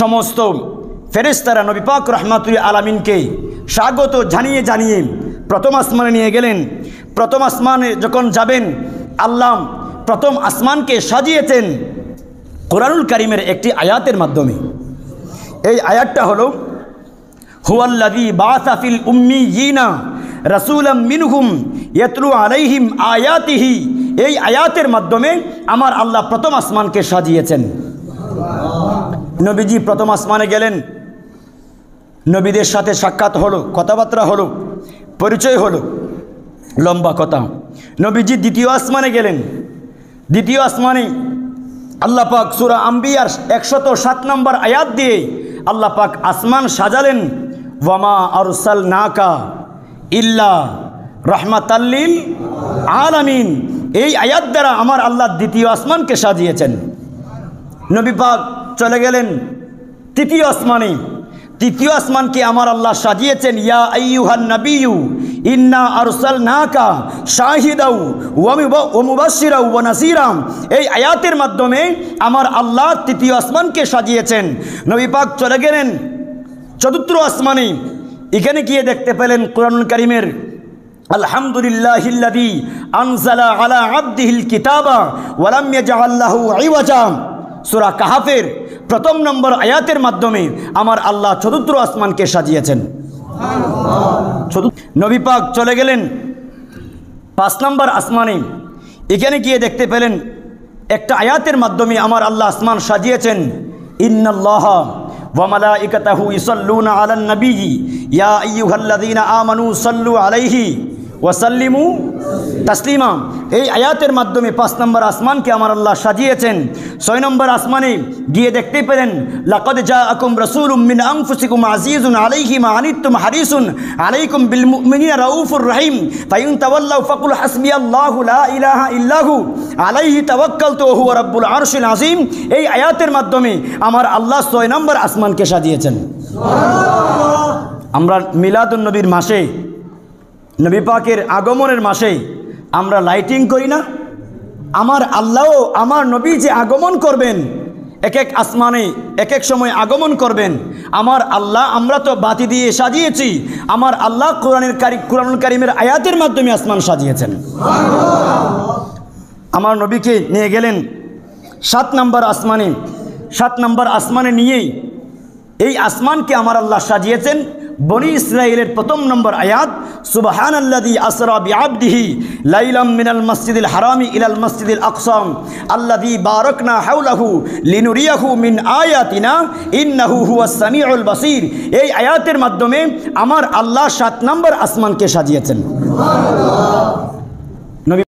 সমস্ত ফেরেশতারা নবী পাক রাহমাতুল আলামিনকে স্বাগত জানিয়ে জানিয়ে প্রথম আসমানে নিয়ে গেলেন। প্রথম আসমানে যখন যাবেন, আল্লাহ প্রথম আসমানকে সাজিয়েছেন কোরআনুল কারীমের একটি আয়াতের মাধ্যমে। এই আয়াতটা হলো হুয়াল্লাযী বাআসা ফিল উম্মিয়িনা রাসূলাম মিনহুম ইয়াতলু আলাইহিম আয়াতিহি। এই আয়াতের মাধ্যমে আমার আল্লাহ প্রথম আসমানকে সাজিয়েছেন। নবীজি প্রথম আসমানে গেলেন, নবীদের সাথে সাক্ষাৎ হলো, কথাবার্তা হলো, পরিচয় হলো, লম্বা কথা। নবীজি দ্বিতীয় আসমানে গেলেন। দ্বিতীয় আসমানে আল্লাহ পাক সূরা আম্বিয়ার 107 নম্বর আয়াত দিয়ে আল্লাহ পাক আসমান সাজালেন। ওয়ামা আরসালনাকা ইল্লা রাহমাতাল লিল আলামিন। এই আয়াত দ্বারা আমার আল্লাহ দ্বিতীয় আসমানকে সাজিয়েছেন। নবী পাক চলে গেলেন তৃতীয় আসমানে। তৃতীয় আসমানকে আমার আল্লাহ সাজিয়েছেন ইয়া আইয়ুহান নাবিয়্যু ইন্না আরসালনাকা শাহিদাও ওয়া মুবাশশিরাও ওয়া নাযীরা। এই আয়াতের মাধ্যমে আমার আল্লাহ তৃতীয় আসমানকে সাজিয়েছেন। নবী পাক চলে গেলেন চতুর্থ আসমানে। এখানে গিয়ে দেখতে পেলেন কোরআনুল কারীমের আলহামদুলিল্লাহিল্লাযী আনজালা আলা আবদিহিল কিতাবা ওয়া লাম ইয়াজআল লাহু ইওয়াজা। সূরা কাহাফের প্রথম নম্বর আয়াতের মাধ্যমে আমার আল্লাহ চতুর্থ আসমানকে সাজিয়েছেন। নবী পাক চলে গেলেন 5 নম্বর আসমানে। এখানে গিয়ে দেখতে পেলেন একটা আয়াতের মাধ্যমে আমার আল্লাহ আসমান সাজিয়েছেন ইন্নাল্লাহা ওয়া মালাইকাতাহু ইউসাল্লুনা আলান নাবিয়্যি ইয়া আইয়ুহাল্লাযীনা আমানু সাল্লু আলাইহি ওয়া সাল্লিমু তাসলিমা। এই আয়াতের মাধ্যমে 5 নম্বর আসমানকে আমার আল্লাহ সাজিয়েছেন। 6 নম্বর আসমানে গিয়ে দেখতে পেলেন লাকাদ জাআকুম রাসূলুম মিন আনফুসিকুম আজিজুন আলাইহি মা আনিতুম হারিসুন আলাইকুম বিল মুমিনিনা রাউফুর রহিম ফাইন তাওয়াল্লাউ ফাকুল হাসবিয়াল্লাহু লা ইলাহা ইল্লাহু আলাইহি তাওয়াক্কালতু ওয়া হুয়া রাব্বুল আরশিল আযীম। এই আয়াতের মাধ্যমে আমার আল্লাহ 6 নম্বর আসমানকে সাজিয়েছেন। সুবহানাল্লাহ। আমরা মিলাদুন নবীর মাসে, নবী পাকের আগমনের মাসে আমরা লাইটিং করি না? আমার আল্লাহও আমার নবী যে আগমন করবেন, এক এক আসমানে এক এক সময় আগমন করবেন, আমার আল্লাহ আমরা তো বাতি দিয়ে সাজিয়েছি, আমার আল্লাহ কোরআনুল কারীমের আয়াতের মাধ্যমে আসমান সাজিয়েছেন। আমার নবীকে নিয়ে গেলেন 7 নম্বর আসমানে। 7 নম্বর আসমানে নিয়েই এই আসমানকে আমার আল্লাহ সাজিয়েছেন বনি ইসরাইলের প্রথম নম্বর আয়াত সুবহানাল্লাযী আসরা বিআবদিহি লাইলাম মিনাল মসজিদিল হারামি ইলাল মসজিদিল আকসা আল্লাযী বারাকনা হাওলাহু লিনুরিয়াহু মিন আয়াতিনা ইন্নাহু হুয়াস সামিউল বাসীর। এই আয়াতের মাধ্যমে আমার আল্লাহ 7 নম্বর আসমানকে সাজিয়েছেন। সুবহানাল্লাহ।